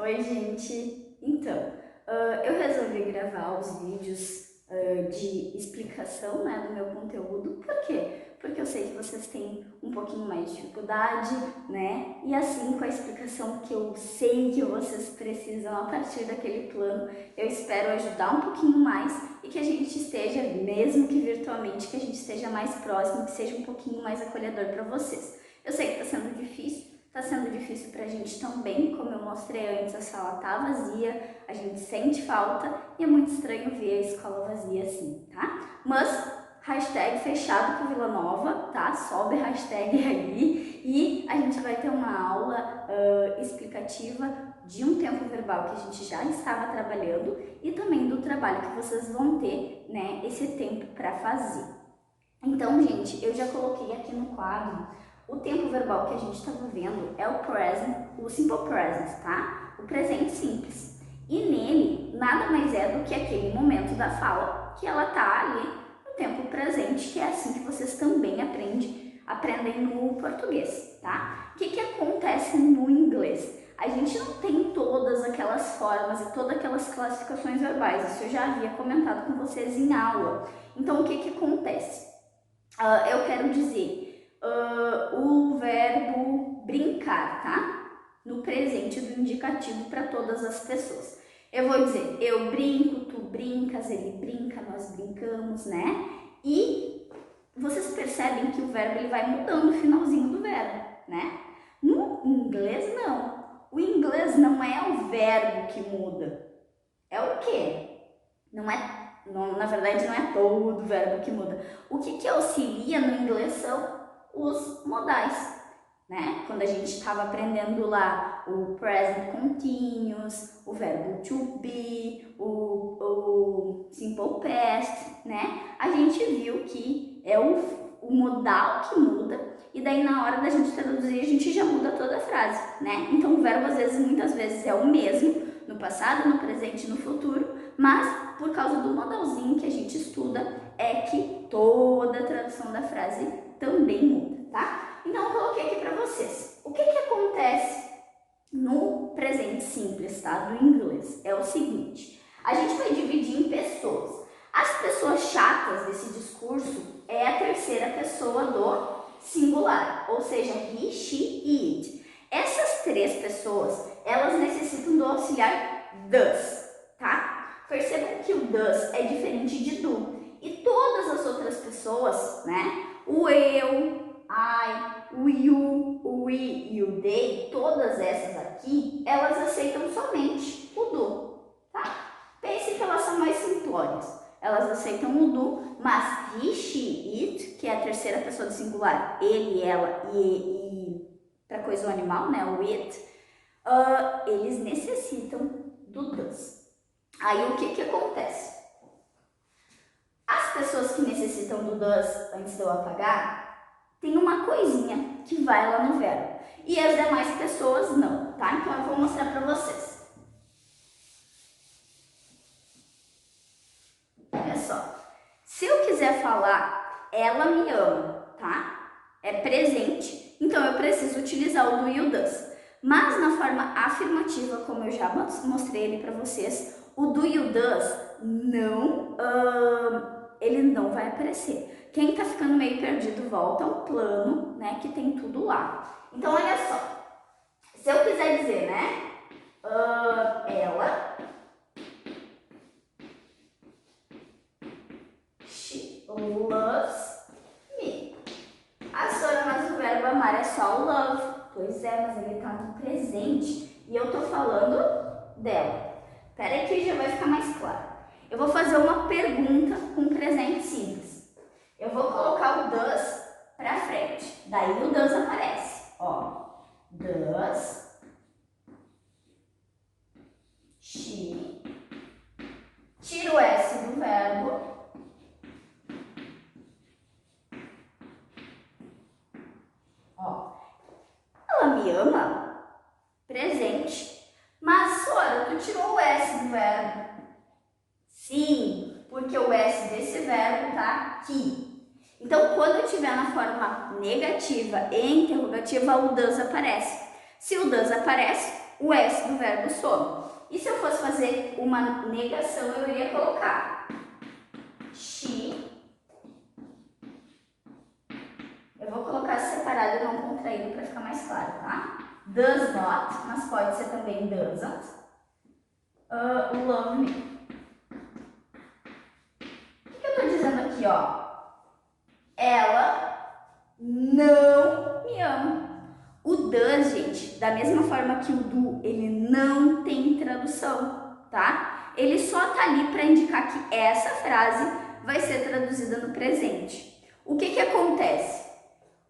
Oi, gente! Então, eu resolvi gravar os vídeos de explicação, né, do meu conteúdo. Por quê? Porque eu sei que vocês têm um pouquinho mais de dificuldade, né? E assim, com a explicação que eu sei que vocês precisam a partir daquele plano, eu espero ajudar um pouquinho mais e que a gente esteja, mesmo que virtualmente, que a gente esteja mais próximo, que seja um pouquinho mais acolhedor para vocês. Eu sei que está sendo difícil. Tá sendo difícil pra gente também, como eu mostrei antes, a sala tá vazia, a gente sente falta e é muito estranho ver a escola vazia assim, tá? Mas, hashtag fechado com Vila Nova, tá? Sobe a hashtag aí e a gente vai ter uma aula explicativa de um tempo verbal que a gente já estava trabalhando e também do trabalho que vocês vão ter, né, esse tempo para fazer. Então, gente, eu já coloquei aqui no quadro o tempo verbal que a gente estava vendo é o present, o simple present, tá? O presente simples. E nele, nada mais é do que aquele momento da fala que ela tá ali no tempo presente, que é assim que vocês também aprendem no português, tá? O que acontece no inglês? A gente não tem todas aquelas formas e todas aquelas classificações verbais, isso eu já havia comentado com vocês em aula. Então, o que acontece? Eu quero dizer o verbo brincar, tá? No presente do indicativo para todas as pessoas. Eu vou dizer, eu brinco, tu brincas, ele brinca, nós brincamos, né? E vocês percebem que o verbo ele vai mudando o finalzinho do verbo, né? No inglês, não. O inglês não é o verbo que muda. É o quê? Na verdade, não é todo o verbo que muda. O que auxilia no inglês são os modais, né? Quando a gente estava aprendendo lá o present continuous, o verbo to be, o simple past, né? A gente viu que é o modal que muda e daí na hora da gente traduzir a gente já muda toda a frase, né? Então o verbo muitas vezes é o mesmo no passado, no presente e no futuro, mas por causa do modalzinho que a gente estuda é que toda a tradução da frase também muda, tá? Então eu coloquei aqui para vocês. O que acontece no presente simples, tá? Do inglês é o seguinte: a gente vai dividir em pessoas. As pessoas chatas desse discurso é a terceira pessoa do singular, ou seja, he, she e it. Essas três pessoas, elas necessitam do auxiliar does, tá? Percebam que o does é diferente de do. E todas as outras pessoas, né? O eu, I, o you, o we e o they, todas essas aqui, elas aceitam somente o do, tá? Pense que elas são mais simplórias. Elas aceitam o do, mas he, she, it, que é a terceira pessoa do singular, ele, ela e para coisa do animal, né, o it, eles necessitam do does. Aí o que acontece? As pessoas que necessitam do does, antes de eu apagar, tem uma coisinha que vai lá no verbo. E as demais pessoas não, tá? Então eu vou mostrar para vocês. Olha só. Se eu quiser falar, ela me ama, tá? É presente, então eu preciso utilizar o do e o does. Mas na forma afirmativa, como eu já mostrei ele para vocês, o do e o does não, ele não vai aparecer. Quem tá ficando meio perdido, volta ao plano, né, que tem tudo lá. Então, olha só. Se eu quiser dizer, né, ela, she loves me. A senhora, mas o verbo amar é só o love. Pois é, mas ele tá no presente e eu tô falando dela. Espera aí que já vai ficar mais claro. Eu vou fazer uma pergunta com presente simples. Eu vou colocar o does pra frente. Daí o does aparece. Ó, does she, tira o S do verbo. Ó, ela me ama? Presente. Mas, Sora, tu tirou o S do verbo. Sim, porque o S desse verbo tá aqui. Então, quando eu estiver na forma negativa e interrogativa, o does aparece. Se o does aparece, o S do verbo some. E se eu fosse fazer uma negação, eu iria colocar she. Eu vou colocar separado e não contraído para ficar mais claro, tá? Does not, mas pode ser também doesn't. Love me. O que eu tô dizendo aqui, ó? Ela não me ama. O does, gente, da mesma forma que o do, ele não tem tradução, tá? Ele só tá ali para indicar que essa frase vai ser traduzida no presente. O que que acontece?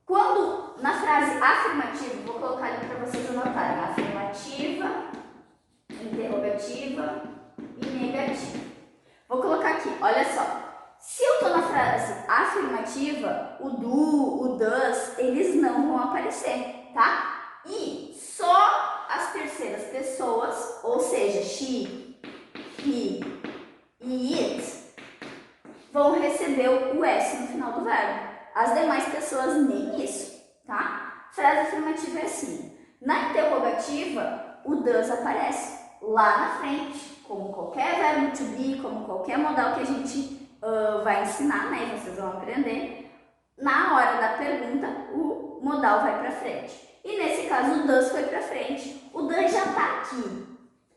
Quando na frase afirmativa, vou colocar ali para vocês anotarem, afirmativa, interrogativa e negativa. Vou colocar aqui, olha só. Se eu estou na frase afirmativa, o do, o does, eles não vão aparecer, tá? E só as terceiras pessoas, ou seja, she, he e it, vão receber o S no final do verbo. As demais pessoas nem isso, tá? Frase afirmativa é assim. Na interrogativa, o does aparece lá na frente, como qualquer verbo to be, como qualquer modal que a gente vai ensinar, né? E vocês vão aprender. Na hora da pergunta, o modal vai para frente. E nesse caso, o does foi para frente. O does já está aqui.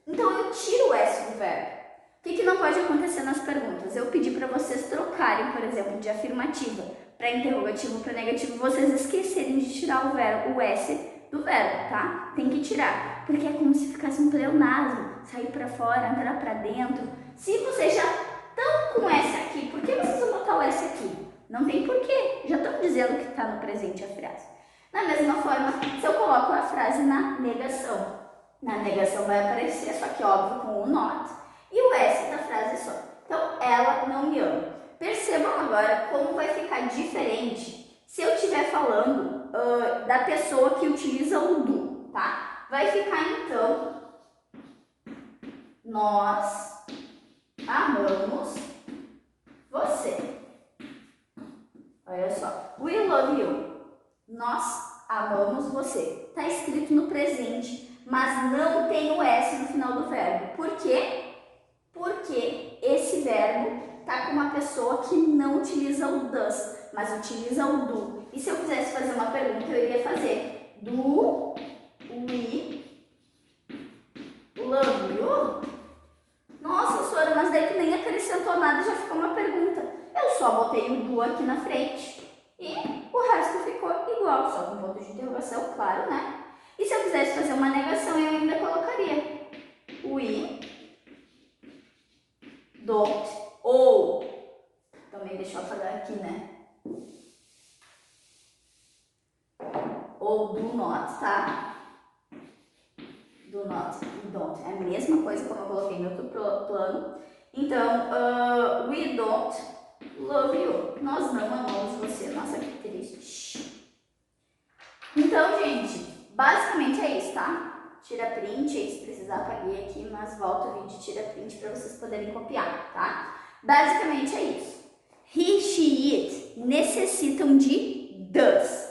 Então, eu tiro o S do verbo. O que não pode acontecer nas perguntas? Eu pedi para vocês trocarem, por exemplo, de afirmativa para interrogativo para negativo, vocês esquecerem de tirar o S do verbo, tá? Tem que tirar, porque é como se ficasse um pleonasmo, sair para fora, entrar para dentro. Se vocês já estão com S aqui, por que vocês vão botar o S aqui? Não tem porquê, já estão dizendo que está no presente a frase. Da mesma forma, se eu coloco a frase na negação vai aparecer, só que óbvio com o not, e o S da frase só. Então, ela não me ama. Percebam agora como vai ficar diferente se eu estiver falando da pessoa que utiliza o do, tá? Vai ficar então, nós amamos você. Olha só, we love you. Nós amamos você. Tá escrito no presente, mas não tem o S no final do verbo. Por quê? Porque esse verbo tá com uma pessoa que não utiliza o does, mas utiliza o do. E se eu quisesse fazer uma pergunta, eu iria fazer do we love you? Nossa, Sora, mas daí tu nem acrescentou nada, já ficou uma pergunta. Eu só botei o do aqui na frente e o resto ficou igual, só com ponto de interrogação, claro, né? E se eu quisesse fazer uma negação, eu ainda colocaria we don't, ou, também deixa eu apagar aqui, né? Ou do not, tá? Do not e don't. É a mesma coisa como eu coloquei no outro plano. Então, we don't love you. Nós não amamos você. Nossa, que triste. Então, gente, basicamente é isso, tá? Tira print, aí se precisar apaguei aqui, mas volta o vídeo e tira print para vocês poderem copiar, tá? Basicamente é isso. He, she, it necessitam de does.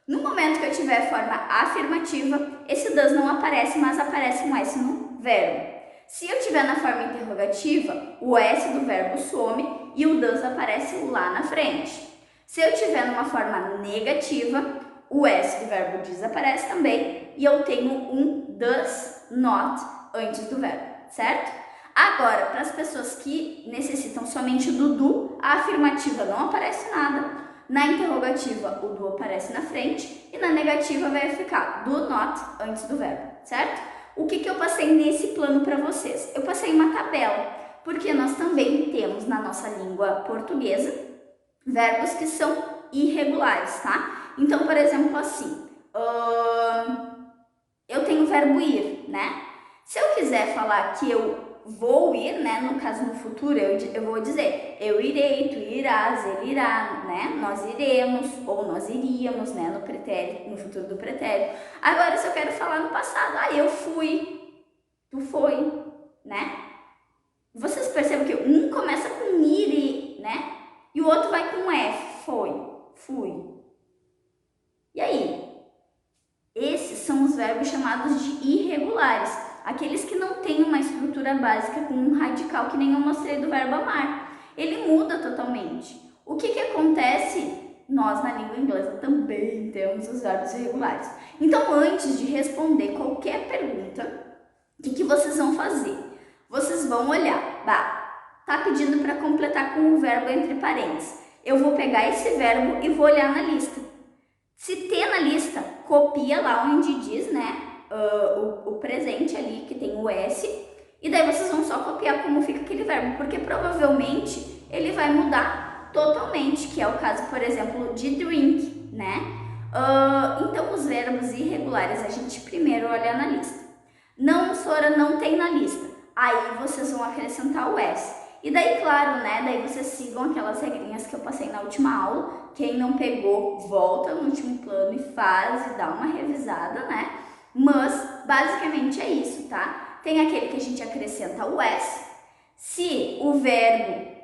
No momento que eu tiver forma afirmativa, esse does não aparece, mas aparece um S no verbo. Se eu tiver na forma interrogativa, o S do verbo some e o does aparece lá na frente. Se eu tiver numa forma negativa, o S do verbo desaparece também e eu tenho um does not antes do verbo, certo? Agora, para as pessoas que necessitam somente do do, a afirmativa não aparece nada. Na interrogativa, o do aparece na frente e na negativa vai ficar do not antes do verbo, certo? O que eu passei nesse plano para vocês? Eu passei uma tabela, porque nós também temos na nossa língua portuguesa verbos que são irregulares, tá? Então, por exemplo, assim, eu tenho o verbo ir, né? Se eu quiser falar que eu vou ir, né? No caso, no futuro, eu vou dizer eu irei, tu irás, ele irá, né? Nós iremos ou nós iríamos, né? No pretérito, no futuro do pretérito. Agora, se eu quero falar no passado, eu fui, tu foi, né? Vocês percebem que um começa com ir, né? E o outro vai com F, foi, fui. E aí? Esses são os verbos chamados de irregulares. não têm uma estrutura básica com um radical que nem eu mostrei do verbo amar. Ele muda totalmente. O que acontece? Nós, na língua inglesa, também temos os verbos irregulares. Então, antes de responder qualquer pergunta, o que vocês vão fazer? Vocês vão olhar, tá pedindo para completar com o verbo entre parênteses. Eu vou pegar esse verbo e vou olhar na lista. Se tem na lista, copia lá onde diz, né, o presente ali, que tem o S, e daí vocês vão só copiar como fica aquele verbo, porque provavelmente ele vai mudar totalmente, que é o caso, por exemplo, de drink, né? Então, os verbos irregulares a gente primeiro olha na lista. Não, Sora, não tem na lista. Aí vocês vão acrescentar o S. E daí, claro, né? Daí vocês sigam aquelas regrinhas que eu passei na última aula. Quem não pegou, volta no último plano e faz e dá uma revisada, né? Mas, basicamente é isso, tá? Tem aquele que a gente acrescenta o S. Se o verbo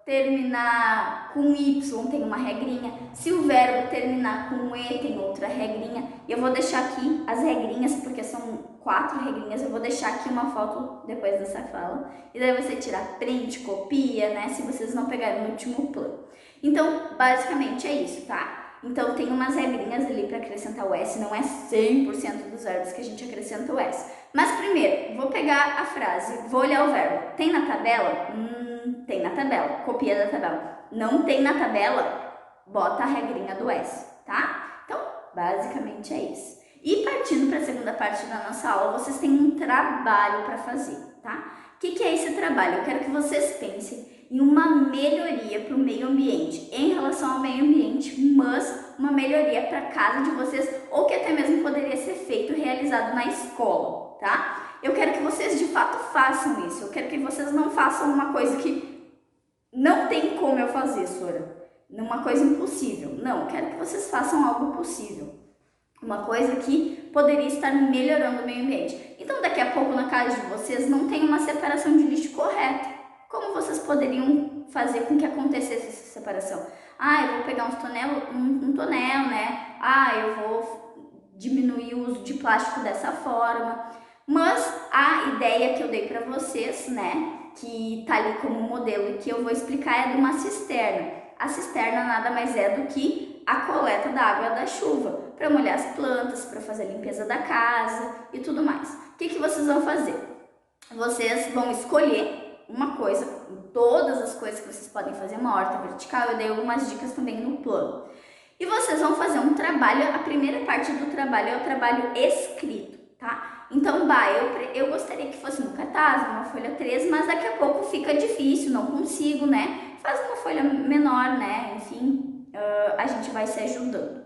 terminar com Y tem uma regrinha, se o verbo terminar com E tem outra regrinha. E eu vou deixar aqui as regrinhas, porque são 4 regrinhas, eu vou deixar aqui uma foto depois dessa fala. E daí você tira print, copia, né, se vocês não pegarem no último plano. Então, basicamente é isso, tá? Então, tem umas regrinhas ali para acrescentar o S, não é 100% dos verbos que a gente acrescenta o S. Mas primeiro, vou pegar a frase, vou olhar o verbo. Tem na tabela? Tem na tabela. Copia da tabela. Não tem na tabela? Bota a regrinha do S, tá? Então, basicamente é isso. E partindo para a segunda parte da nossa aula, vocês têm um trabalho para fazer, tá? O que é esse trabalho? Eu quero que vocês pensem em uma melhoria para o meio ambiente, em relação ao meio ambiente, mas uma melhoria para a casa de vocês, ou que até mesmo poderia ser feito, realizado na escola, tá? Eu quero que vocês de fato façam isso, eu quero que vocês não façam uma coisa que não tem como eu fazer, Sora, uma coisa impossível. Não, eu quero que vocês façam algo possível. Uma coisa que poderia estar melhorando o meio ambiente. Então, daqui a pouco, na casa de vocês, não tem uma separação de lixo correta. Como vocês poderiam fazer com que acontecesse essa separação? Eu vou pegar um tonel, né? Eu vou diminuir o uso de plástico dessa forma. Mas a ideia que eu dei para vocês, né, que tá ali como modelo e que eu vou explicar é de uma cisterna. A cisterna nada mais é do que a coleta da água da chuva, para molhar as plantas, para fazer a limpeza da casa e tudo mais. O que vocês vão fazer? Vocês vão escolher uma coisa, todas as coisas que vocês podem fazer, uma horta vertical, eu dei algumas dicas também no plano. E vocês vão fazer um trabalho, a primeira parte do trabalho é o trabalho escrito, tá? Então, eu gostaria que fosse no cartaz, numa folha 3, mas daqui a pouco fica difícil, não consigo, né? Faz uma folha menor, né? Enfim, a gente vai se ajudando.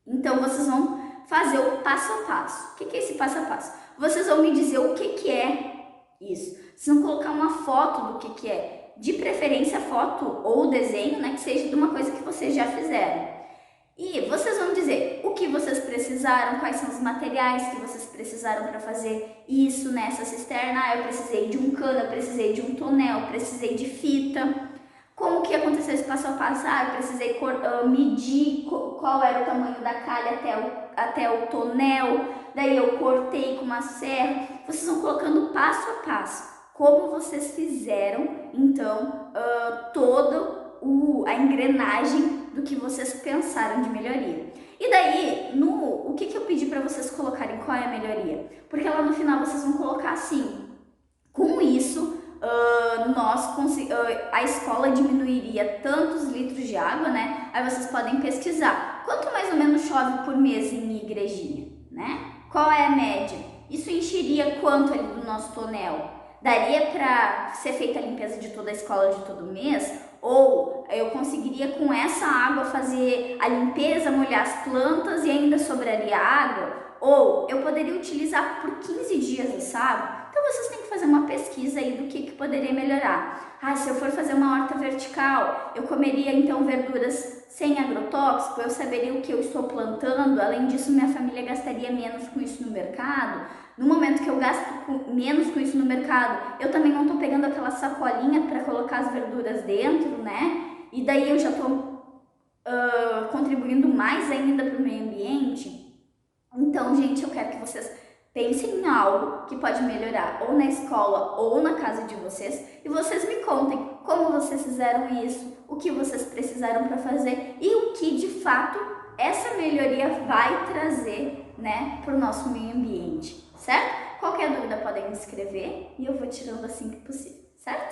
Então, vocês vão fazer o passo a passo. O que é esse passo a passo? Vocês vão me dizer o que é isso. Vocês vão colocar uma foto do que é. De preferência, foto ou desenho, né? Que seja de uma coisa que vocês já fizeram. E vocês vão dizer o que vocês precisaram, quais são os materiais que vocês precisaram para fazer isso nessa cisterna. Eu precisei de um cano, eu precisei de um tonel, eu precisei de fita. Como que aconteceu esse passo a passo? Eu precisei medir qual era o tamanho da calha até o tonel, daí eu cortei com uma serra. Vocês vão colocando passo a passo, como vocês fizeram, então, toda a engrenagem do que vocês pensaram de melhoria. E daí, o que eu pedi para vocês colocarem, qual é a melhoria? Porque lá no final vocês vão colocar assim, com isso, a escola diminuiria tantos litros de água, né? Aí vocês podem pesquisar. Quanto mais ou menos chove por mês em minha igrejinha, né? Qual é a média? Isso encheria quanto ali do nosso tonel? Daria para ser feita a limpeza de toda a escola de todo mês? Ou eu conseguiria com essa água fazer a limpeza, molhar as plantas e ainda sobraria água? Ou eu poderia utilizar por 15 dias essa água? Então vocês têm que fazer uma pesquisa aí do que poderia melhorar. Se eu for fazer uma horta vertical, eu comeria então verduras sem agrotóxico, eu saberia o que eu estou plantando, além disso minha família gastaria menos com isso no mercado. No momento que eu gasto menos com isso no mercado, eu também não estou pegando aquela sacolinha para colocar as verduras dentro, né? E daí eu já estou contribuindo mais ainda para o meio ambiente. Então, gente, eu quero que vocês Pensem em algo que pode melhorar ou na escola ou na casa de vocês e vocês me contem como vocês fizeram isso, o que vocês precisaram para fazer e o que de fato essa melhoria vai trazer, né, para o nosso meio ambiente, certo? Qualquer dúvida podem me escrever e eu vou tirando assim que possível, certo?